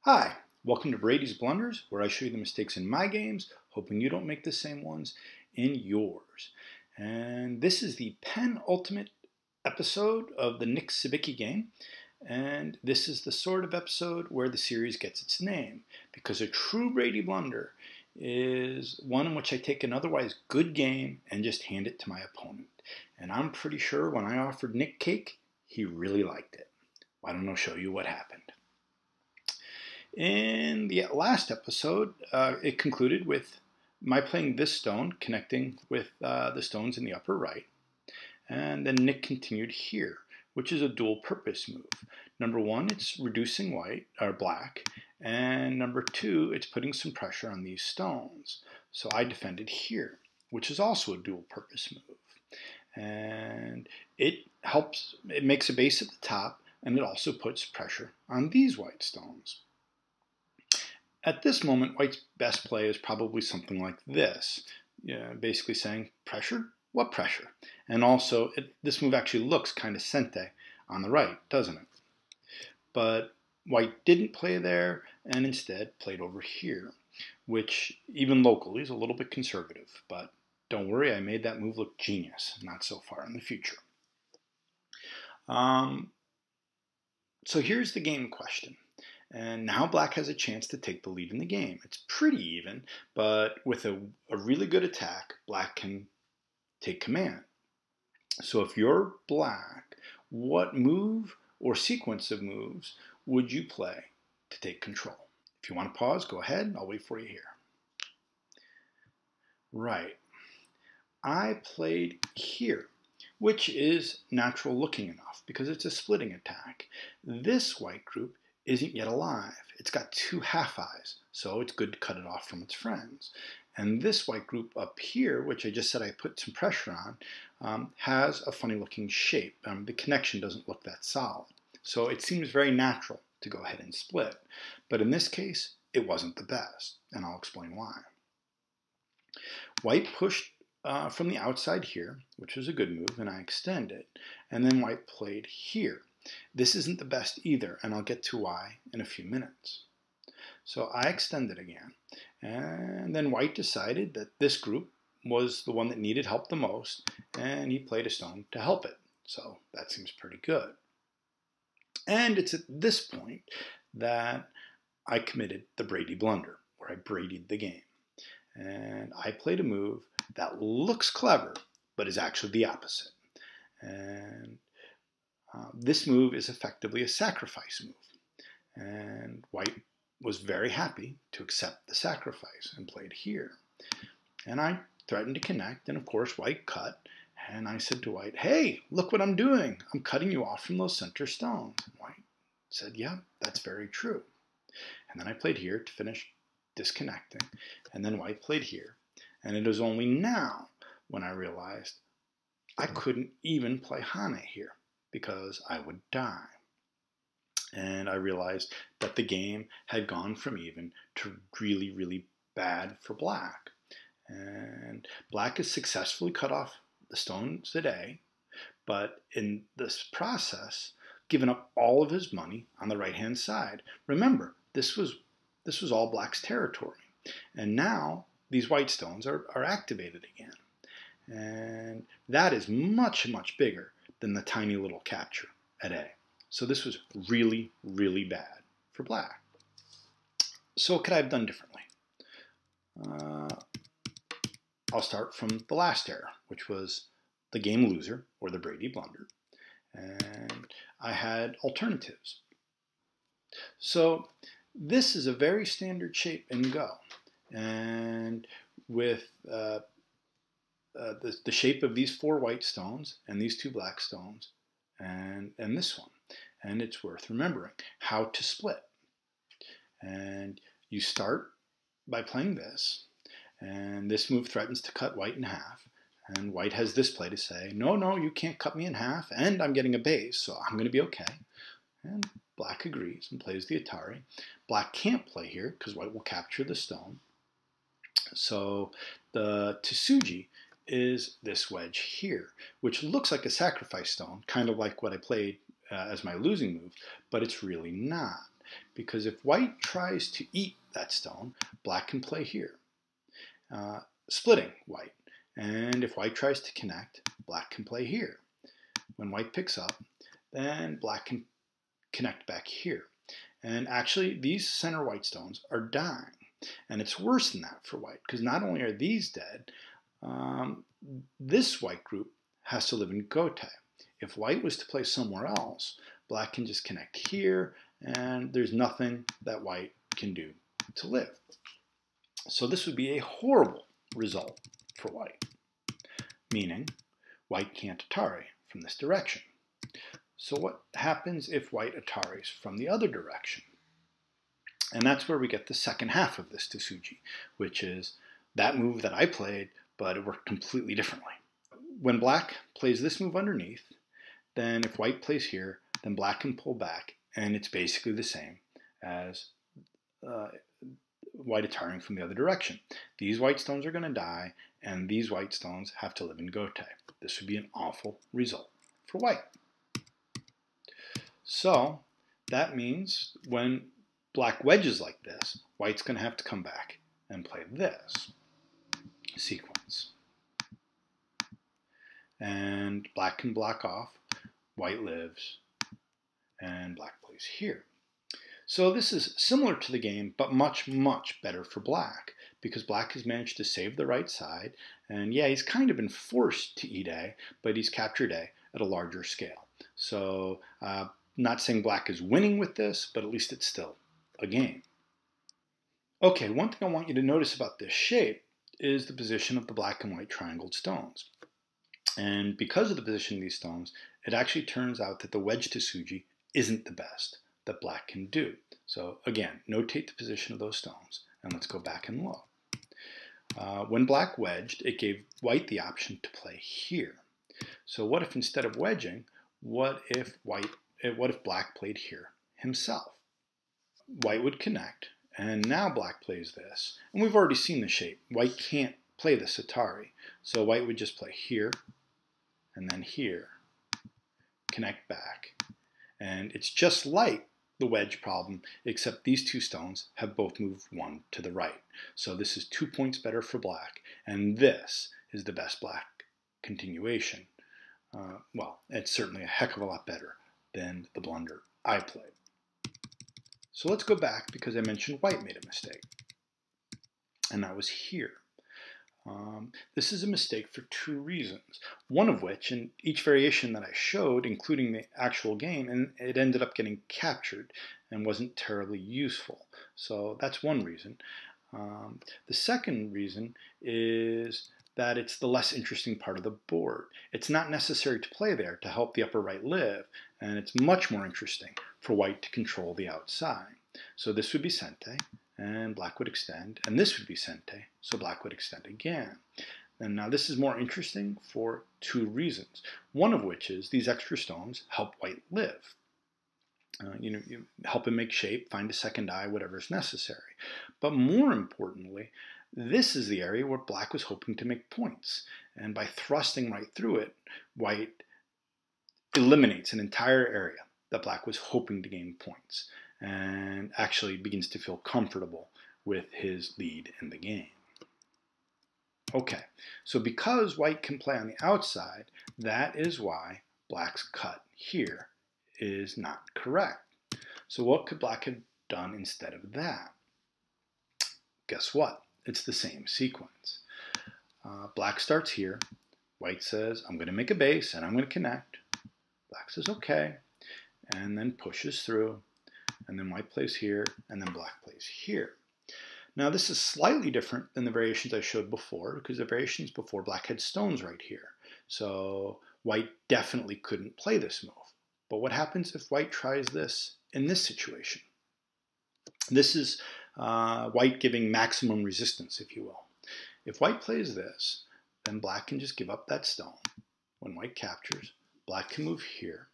Hi, welcome to Brady's Blunders, where I show you the mistakes in my games, hoping you don't make the same ones in yours. And this is the penultimate episode of the Nick Sibicky game, and this is the sort of episode where the series gets its name, because a true Brady Blunder is one in which I take an otherwise good game and just hand it to my opponent. And I'm pretty sure when I offered Nick cake, he really liked it. Why don't I show you what happened? In the last episode, it concluded with my playing this stone connecting with the stones in the upper right. And then Nick continued here, which is a dual purpose move. Number one, it's reducing white or black. And number two, it's putting some pressure on these stones. So I defended here, which is also a dual purpose move. And it makes a base at the top, and it also puts pressure on these white stones. At this moment, white's best play is probably something like this, basically saying, pressure? What pressure? And also, this move actually looks kind of sente on the right, doesn't it? But white didn't play there, and instead played over here, which even locally is a little bit conservative. But don't worry, I made that move look genius, not so far in the future. So here's the game question. And now black has a chance to take the lead in the game. It's pretty even, but with a really good attack, black can take command. So if you're black, what move or sequence of moves would you play to take control? If you want to pause, go ahead. I'll wait for you here. Right. I played here, which is natural looking enough because it's a splitting attack. This white group isn't yet alive. It's got two half eyes, so it's good to cut it off from its friends. And this white group up here, which I just said I put some pressure on, has a funny looking shape. The connection doesn't look that solid. So it seems very natural to go ahead and split. But in this case, it wasn't the best, and I'll explain why. White pushed from the outside here, which was a good move, and I extended. And then white played here. This isn't the best either, and I'll get to why in a few minutes. So I extended again, and then white decided that this group was the one that needed help the most, and he played a stone to help it. So that seems pretty good. And it's at this point that I committed the Brady Blunder, where I Brady'd the game. And I played a move that looks clever, but is actually the opposite. And this move is effectively a sacrifice move, and white was very happy to accept the sacrifice and played here. And I threatened to connect, and of course white cut, and I said to white, hey, look what I'm doing. I'm cutting you off from those center stones. And white said, yeah, that's very true. And then I played here to finish disconnecting, and then white played here. And it was only now when I realized I couldn't even play Hane here, because I would die. And I realized that the game had gone from even to really, really bad for black. And black has successfully cut off the stones at A, but in this process, given up all of his money on the right-hand side. Remember, this was all black's territory. And now these white stones are activated again. And that is much, much bigger than the tiny little capture at A. So this was really, really bad for black. So what could I have done differently? I'll start from the last error, which was the game loser, or the Brady Blunder. And I had alternatives. So this is a very standard shape in Go. And with the shape of these four white stones and these two black stones and this one. And it's worth remembering how to split. And you start by playing this, and this move threatens to cut white in half. And white has this play to say, no, you can't cut me in half, and I'm getting a base, so I'm going to be okay. And black agrees and plays the Atari. Black can't play here because white will capture the stone. So the Tsuji is this wedge here, which looks like a sacrifice stone, kind of like what I played as my losing move, but it's really not. because if white tries to eat that stone, black can play here, splitting white. And if white tries to connect, black can play here. When white picks up, then black can connect back here. And actually, these center white stones are dying. And it's worse than that for white, because not only are these dead, this white group has to live in gote. If white was to play somewhere else, black can just connect here, and there's nothing that white can do to live. So this would be a horrible result for white, meaning white can't Atari from this direction. So what happens if white Ataris from the other direction? And that's where we get the second half of this Tsuji, which is that move that I played, but it worked completely differently. When black plays this move underneath, then if white plays here, then black can pull back, and it's basically the same as white Ataring from the other direction. These white stones are going to die, and these white stones have to live in gote. This would be an awful result for white. So that means when black wedges like this, white's going to have to come back and play this sequence. And black can block off, white lives, and black plays here. So this is similar to the game, but much, much better for black, because black has managed to save the right side, and yeah, he's kind of been forced to eat A, but he's captured A at a larger scale. So not saying black is winning with this, but at least it's still a game. Okay, one thing I want you to notice about this shape is the position of the black and white triangled stones. And because of the position of these stones, it actually turns out that the wedge Tsuji isn't the best that black can do. So again, notate the position of those stones, and let's go back and look. When black wedged, it gave white the option to play here. So what if instead of wedging, what if black played here himself? White would connect, and now black plays this. And we've already seen the shape. White can't play this Atari. So white would just play here, and then here, connect back. And it's just like the wedge problem, except these two stones have both moved one to the right. So this is 2 points better for black, and this is the best black continuation. Well, it's certainly a heck of a lot better than the blunder I played. So let's go back, because I mentioned white made a mistake, and that was here. This is a mistake for two reasons, one of which, in each variation that I showed, including the actual game, and it ended up getting captured and wasn't terribly useful. So that's one reason. The second reason is that it's the less interesting part of the board. It's not necessary to play there to help the upper right live, and it's much more interesting for white to control the outside. So this would be sente, and black would extend, and this would be sente, so black would extend again. And now this is more interesting for two reasons, one of which is these extra stones help white live. You help him make shape, find a second eye, whatever is necessary. But more importantly, this is the area where black was hoping to make points, and by thrusting right through it, white eliminates an entire area that black was hoping to gain points, and actually begins to feel comfortable with his lead in the game. Okay, so because white can play on the outside, that is why black's cut here is not correct. So what could black have done instead of that? Guess what? It's the same sequence. Black starts here. White says, I'm going to make a base and I'm going to connect. Black says, okay, and then pushes through. And then white plays here, and then black plays here. Now this is slightly different than the variations I showed before, because the variations before, black had stones right here. So white definitely couldn't play this move. But what happens if white tries this in this situation? This is white giving maximum resistance, if you will. If white plays this, then black can just give up that stone. When white captures, black can move here.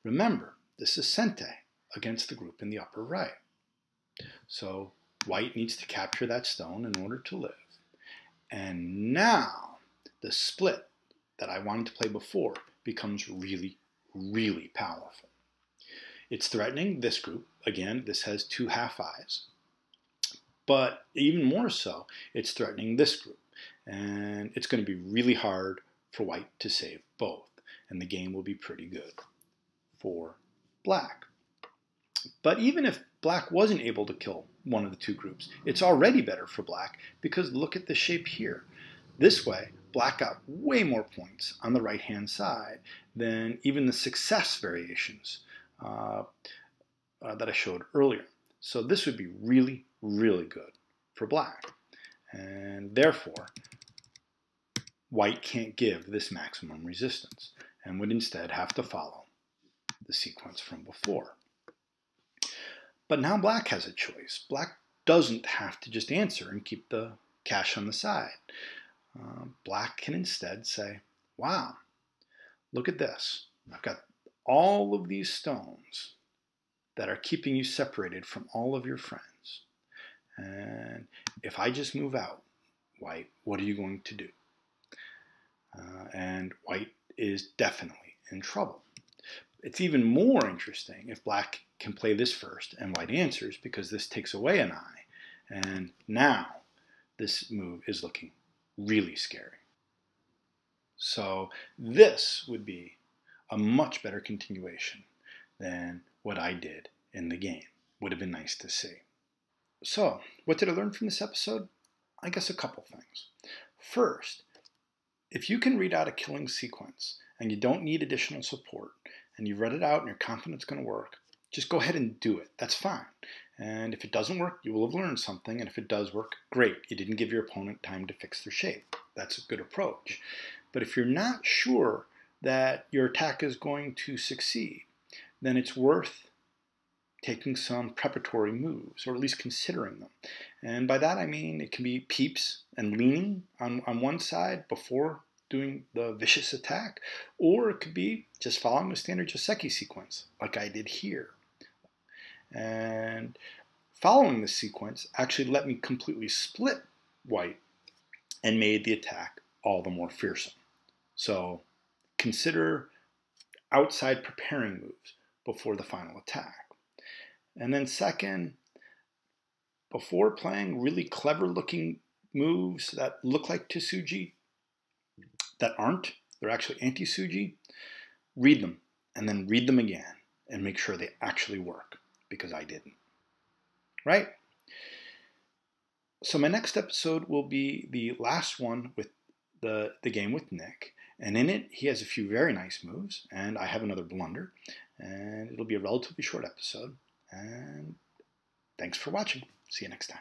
Remember, this is sente against the group in the upper right. So white needs to capture that stone in order to live. And now the split that I wanted to play before becomes really, really powerful. It's threatening this group. Again, this has two half-eyes. But even more so, it's threatening this group. And it's going to be really hard for white to save both. And the game will be pretty good for black. But even if black wasn't able to kill one of the two groups, it's already better for black because look at the shape here. This way, black got way more points on the right-hand side than even the success variations that I showed earlier. So this would be really, really good for black. And therefore, white can't give this maximum resistance and would instead have to follow the sequence from before. But now black has a choice. Black doesn't have to just answer and keep the cash on the side. Black can instead say, wow, look at this. I've got all of these stones that are keeping you separated from all of your friends. And if I just move out, white, what are you going to do? And white is definitely in trouble. It's even more interesting if black can play this first and white answers because this takes away an eye. And now this move is looking really scary. So this would be a much better continuation than what I did in the game. Would have been nice to see. So what did I learn from this episode? I guess a couple things. First, if you can read out a killing sequence and you don't need additional support and you've read it out and you're confident it's going to work, just go ahead and do it. That's fine. And if it doesn't work, you will have learned something. And if it does work, great. You didn't give your opponent time to fix their shape. That's a good approach. But if you're not sure that your attack is going to succeed, then it's worth taking some preparatory moves, or at least considering them. And by that I mean it can be peeps and leaning on one side before doing the vicious attack, or it could be just following the standard Joseki sequence, like I did here. And following this sequence actually let me completely split white and made the attack all the more fearsome. So consider outside preparing moves before the final attack. And then second, before playing really clever looking moves that look like Tsuji, that aren't, they're actually anti-Tsuji, read them and then read them again and make sure they actually work, because I didn't. Right? So my next episode will be the last one with the game with Nick. And in it, he has a few very nice moves, and I have another blunder. And it'll be a relatively short episode. And thanks for watching. See you next time.